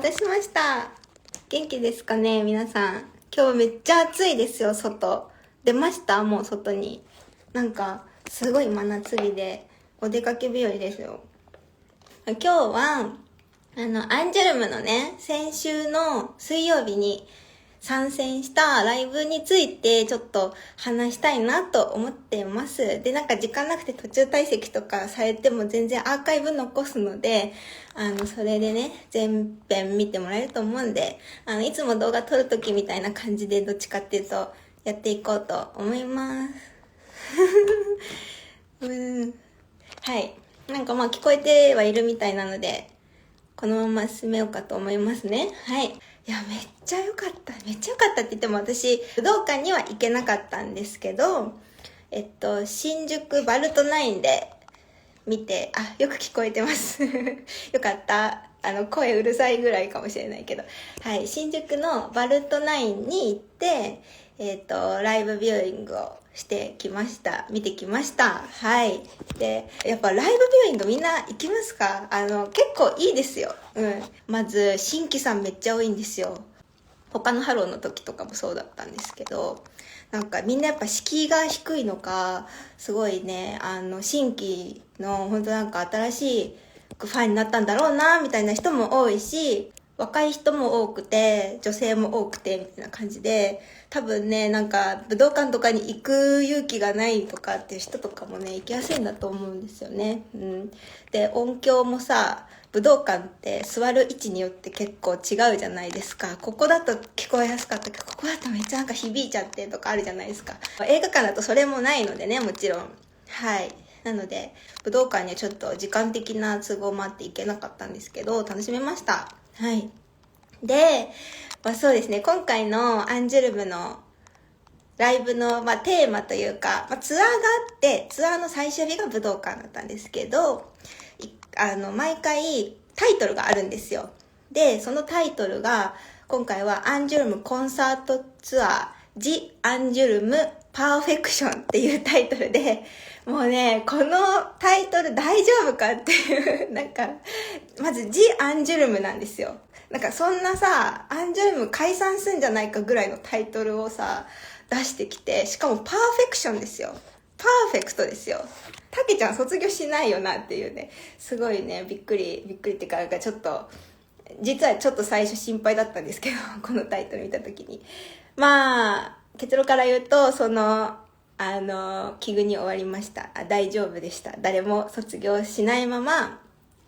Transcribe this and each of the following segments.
たしました。元気ですかね、皆さん。今日めっちゃ暑いですよ、外。出ました？もう外に。なんか、すごい真夏日で、お出かけ日和ですよ。今日は、アンジュルムのね、先週の水曜日に参戦したライブについてちょっと話したいなと思っています。で、なんか時間なくて途中退席とかされても全然アーカイブ残すので、それでね、全編見てもらえると思うんで、いつも動画撮るときみたいな感じでどっちかっていうとやっていこうと思います。はい。なんかまあ聞こえてはいるみたいなので、このまま進めようかと思いますね。はい。いや、めっちゃ良かった。めっちゃ良かったって言っても私、武道館には行けなかったんですけど、新宿バルトナインで見て、よく聞こえてます。よかった。声うるさいぐらいかもしれないけど。はい。新宿のバルトナインに行って、ライブビューイングをしてきました。見てきました。はい。で、やっぱライブビューイングみんな行きますか？結構いいですよ。まず、新規さんめっちゃ多いんですよ。他のハローの時とかもそうだったんですけど、なんかみんなやっぱ敷居が低いのか、すごいね、新規の本当なんか新しいファンになったんだろうな、みたいな人も多いし、若い人も多くて、女性も多くて、みたいな感じで、多分ね、なんか武道館とかに行く勇気がないとかっていう人とかもね、行きやすいんだと思うんですよね。で、音響もさ、武道館って座る位置によって結構違うじゃないですか。ここだと聞こえやすかったけど、ここだとめっちゃなんか響いちゃってとかあるじゃないですか。映画館だとそれもないのでね、もちろん。はい。なので、武道館にはちょっと時間的な都合もあって行けなかったんですけど、楽しめました。はい。で、そうですね、今回のアンジュルムのライブの、テーマというか、ツアーがあって、ツアーの最終日が武道館だったんですけど、毎回タイトルがあるんですよ。で、そのタイトルが、今回はアンジュルムコンサートツアー、ジ・アンジュルム・パーフェクションっていうタイトルで、もうね、このタイトル大丈夫かっていう、なんか、まずジ・アンジュルムなんですよ。なんかそんなさ、アンジュルム解散すんじゃないかぐらいのタイトルをさ、出してきて、しかもパーフェクションですよ。パーフェクトですよ。たけちゃん卒業しないよなっていうね、すごいね、びっくりっていうか、ちょっと、実はちょっと最初心配だったんですけど、このタイトル見たときに。結論から言うと、奇遇に終わりました。大丈夫でした。誰も卒業しないまま、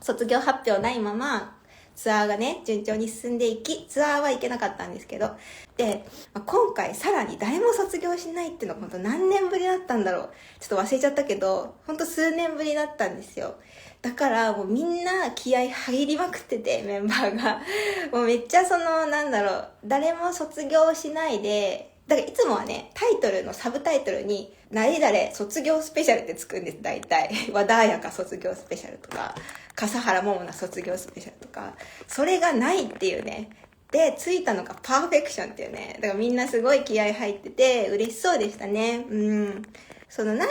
卒業発表ないまま、ツアーがね、順調に進んでいき、ツアーは行けなかったんですけど、で、今回さらに誰も卒業しないっていうのは本当何年ぶりだったんだろう。ちょっと忘れちゃったけど、本当数年ぶりだったんですよ。だからもうみんな気合入りまくってて、メンバーが。もうめっちゃ誰も卒業しないで、だからいつもはね、タイトルのサブタイトルに、何々卒業スペシャルってつくんです、大体。和田彩香卒業スペシャルとか、笠原桃奈卒業スペシャルとか、それがないっていうね。で、ついたのがパーフェクションっていうね。だからみんなすごい気合入ってて、嬉しそうでしたね。な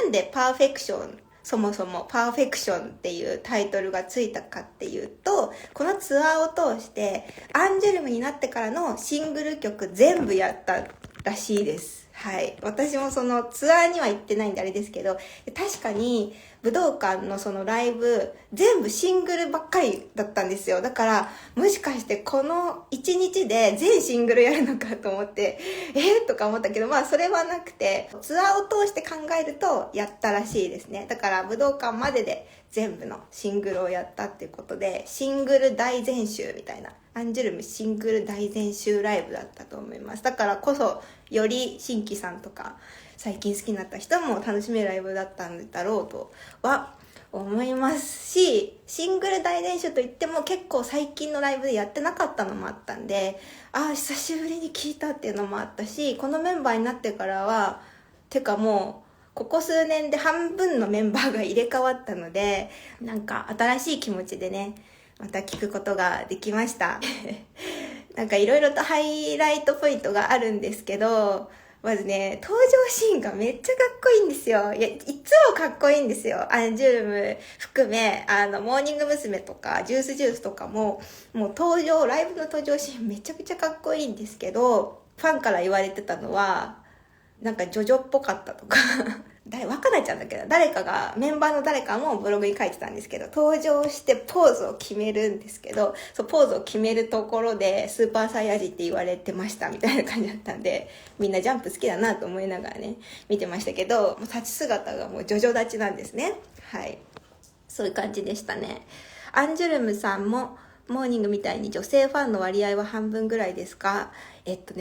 んでパーフェクション、そもそもパーフェクションっていうタイトルがついたかっていうと、このツアーを通して、アンジュルムになってからのシングル曲全部やったらしいです。はい。私もそのツアーには行ってないんであれですけど、確かに武道館のそのライブ、全部シングルばっかりだったんですよ。だから、もしかしてこの1日で全シングルやるのかと思って、とか思ったけど、それはなくて、ツアーを通して考えるとやったらしいですね。だから武道館までで全部のシングルをやったっていうことで、シングル大全集みたいな、アンジュルムシングル大全集ライブだったと思います。だからこそ、より新規さんとか、最近好きになった人も楽しめるライブだったんだろうとは思いますし、シングル大練習といっても結構最近のライブでやってなかったのもあったんで、久しぶりに聴いたっていうのもあったし、このメンバーになってからは、もう、ここ数年で半分のメンバーが入れ替わったので、なんか新しい気持ちでね、また聴くことができました。なんかいろいろとハイライトポイントがあるんですけど、まずね、登場シーンがめっちゃかっこいいんですよ。いや、いつもかっこいいんですよ。アンジュルム含め、モーニング娘。とか、ジュースジュースとかも、もうライブの登場シーンめちゃくちゃかっこいいんですけど、ファンから言われてたのは、なんかジョジョっぽかったとか、若菜ちゃんだけど、メンバーの誰かもブログに書いてたんですけど、登場してポーズを決めるんですけど、そう、ポーズを決めるところで、スーパーサイヤ人って言われてましたみたいな感じだったんで、みんなジャンプ好きだなと思いながらね、見てましたけど、もう立ち姿がもうジョジョ立ちなんですね。はい。そういう感じでしたね。アンジュルムさんも、モーニングみたいに女性ファンの割合は半分ぐらいですか？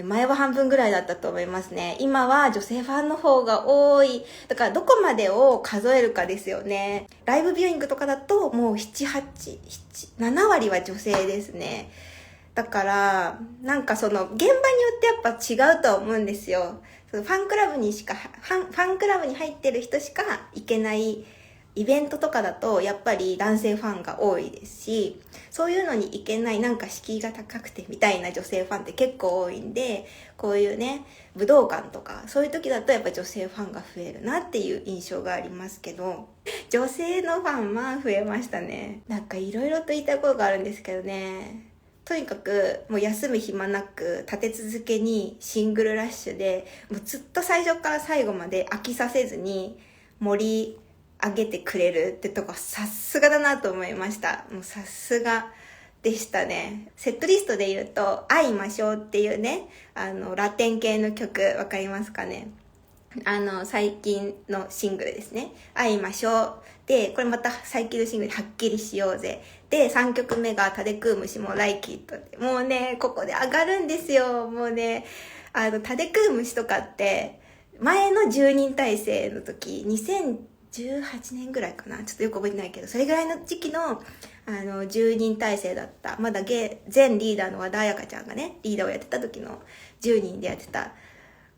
前は半分ぐらいだったと思いますね。今は女性ファンの方が多い。だからどこまでを数えるかですよね。ライブビューイングとかだともう7割は女性ですね。だから、なんかその現場によってやっぱ違うとは思うんですよ。ファンクラブに入ってる人しか行けないイベントとかだとやっぱり男性ファンが多いですし、そういうのに行けないなんか敷居が高くてみたいな女性ファンって結構多いんで、こういうね、武道館とかそういう時だとやっぱ女性ファンが増えるなっていう印象がありますけど、女性のファンまあ増えましたね。なんかいろいろと言いたいことがあるんですけどね、とにかくもう休む暇なく立て続けにシングルラッシュで、もうずっと最初から最後まで飽きさせずに盛り上げてくれるってとこさすがだなと思いました。もうさすがでしたね。セットリストで言うと会いましょうっていうね、ラテン系の曲わかりますかね。最近のシングルですね。会いましょう。で、これまた最近のシングルはっきりしようぜ。で、3曲目がタデクームシもライキットで。もうね、ここで上がるんですよ。もうね、タデクームシとかって、前の10人体制の時、2018年ぐらいかな。ちょっとよく覚えてないけど、それぐらいの時期の、10人体制だった。まだ前リーダーの和田彩香ちゃんがね、リーダーをやってた時の10人でやってた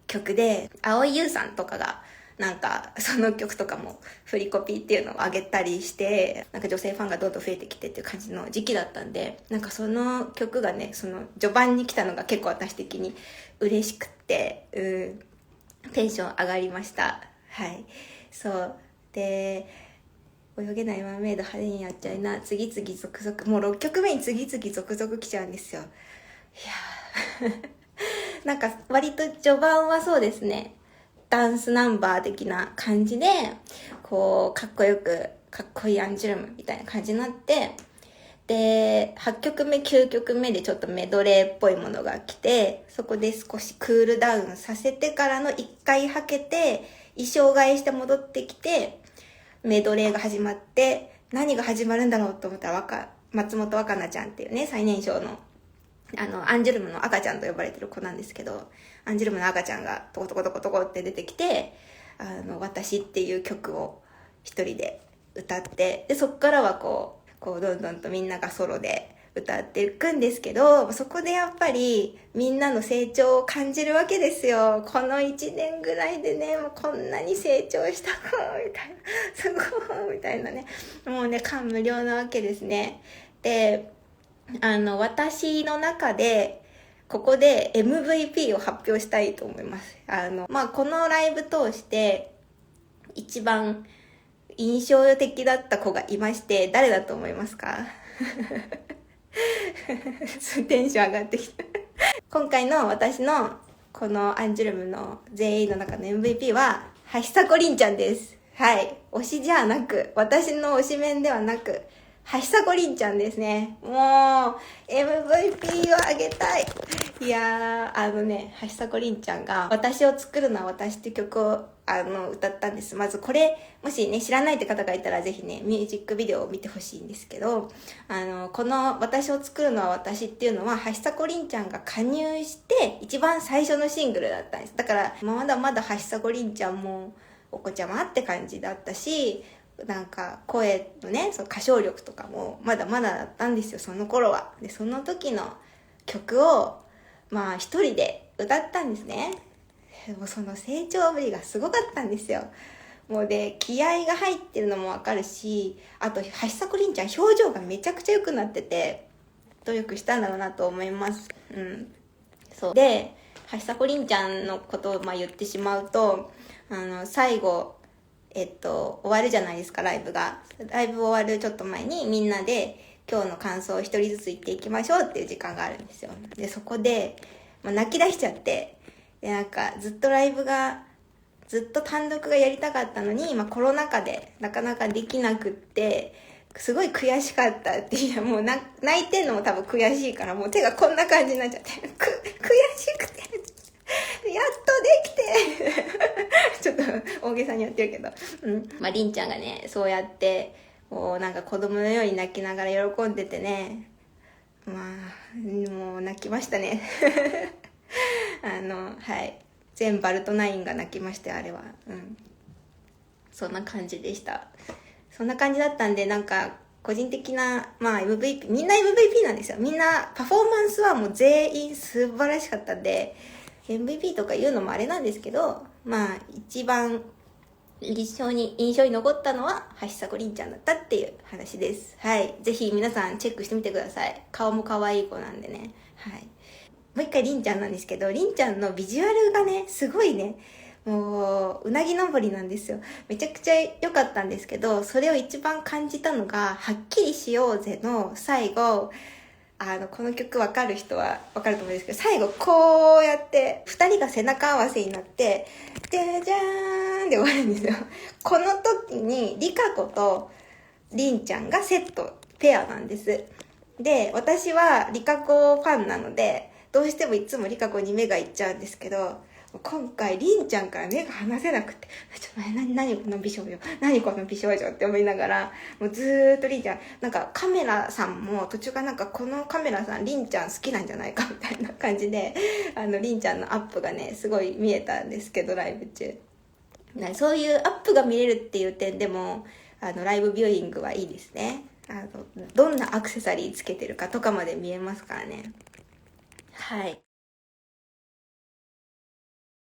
曲で、蒼井優さんとかがなんかその曲とかも振りコピーっていうのを上げたりして、なんか女性ファンがどんどん増えてきてっていう感じの時期だったんで、なんかその曲がね、その序盤に来たのが結構私的に嬉しくって、テンション上がりました。はい。そうで、泳げないマーメイド派手にやっちゃいな、次々続々、もう6曲目に次々続々来ちゃうんですよ。いやーなんか割と序盤はそうですね、ダンスナンバー的な感じで、こうかっこいいアンジュルムみたいな感じになって、で8曲目9曲目でちょっとメドレーっぽいものが来て、そこで少しクールダウンさせてからの1回はけて衣装替えして戻ってきてメドレーが始まって、何が始まるんだろうと思ったら松本若菜ちゃんっていうね、最年少のアンジュルムの赤ちゃんと呼ばれてる子なんですけど、アンジュルムの赤ちゃんがトコトコトコトコって出てきて、私っていう曲を一人で歌って、で、そっからはこうどんどんとみんながソロで歌っていくんですけど、そこでやっぱりみんなの成長を感じるわけですよ。この1年ぐらいでね、もうこんなに成長したのみたいな、すごいみたいなね、もうね、感無量なわけですね。で、私の中で、ここで MVP を発表したいと思います。このライブ通して、一番印象的だった子がいまして、誰だと思いますか？テンション上がってきた。今回の私の、このアンジュルムの全員の中の MVP は、久子凛ちゃんです。はい。推しじゃなく、私の推しメンではなく、久子凛ちゃんですね。もう、MVP をあげたい。いやー、久子凛ちゃんが、私を作るのは私って曲を、歌ったんです。まずこれ、もしね、知らないって方がいたらぜひね、ミュージックビデオを見てほしいんですけど、この私を作るのは私っていうのは、久子凛ちゃんが加入して、一番最初のシングルだったんです。だから、まだまだ久子凛ちゃんも、お子ちゃまって感じだったし、なんか声のね、その歌唱力とかもまだまだだったんですよ、その頃は。で、その時の曲を、一人で歌ったんですね。もうその成長ぶりがすごかったんですよ。もうで、気合が入ってるのもわかるし、あと、久子凛ちゃん表情がめちゃくちゃ良くなってて、努力したんだろうなと思います。そう。で、橋迫凛ちゃんのことを言ってしまうと、最後、終わるじゃないですか、ライブが。ライブ終わるちょっと前にみんなで今日の感想を一人ずつ言っていきましょうっていう時間があるんですよ。で、そこで、泣き出しちゃって、で、なんかずっとライブが、ずっと単独がやりたかったのに、コロナ禍でなかなかできなくって、すごい悔しかったっていう、もう泣いてんのも多分悔しいから、もう手がこんな感じになっちゃって、悔しくて、やっとできてちょっと大げさにやってるけど。りんちゃんがね、そうやって、もうなんか子供のように泣きながら喜んでてね、もう泣きましたね。はい。全バルトナインが泣きましたよ、あれは。そんな感じでした。そんな感じだったんで、なんか、個人的な、MVP、みんな MVP なんですよ。みんな、パフォーマンスはもう全員素晴らしかったんで、MVP とか言うのもあれなんですけど、一番印象に残ったのは、橋迫凛ちゃんだったっていう話です。はい。ぜひ皆さんチェックしてみてください。顔も可愛い子なんでね。はい。もう一回凛ちゃんなんですけど、凛ちゃんのビジュアルがね、すごいね、もう、うなぎ登りなんですよ。めちゃくちゃ良かったんですけど、それを一番感じたのが、はっきりしようぜの最後、この曲わかる人はわかると思うんですけど、最後こうやって、二人が背中合わせになって、じゃじゃーんで終わるんですよ。この時に、リカ子とリンちゃんがセット、ペアなんです。で、私はリカ子ファンなので、どうしてもいつもリカ子に目がいっちゃうんですけど、今回、りんちゃんから目が離せなくて、ちょっと何この美少女何この美少女って思いながら、もうずーっとりんちゃん、なんかカメラさんも途中からなんかこのカメラさんりんちゃん好きなんじゃないかみたいな感じで、りんちゃんのアップがね、すごい見えたんですけど、ライブ中。そういうアップが見れるっていう点でも、ライブビューイングはいいですね。どんなアクセサリーつけてるかとかまで見えますからね。はい。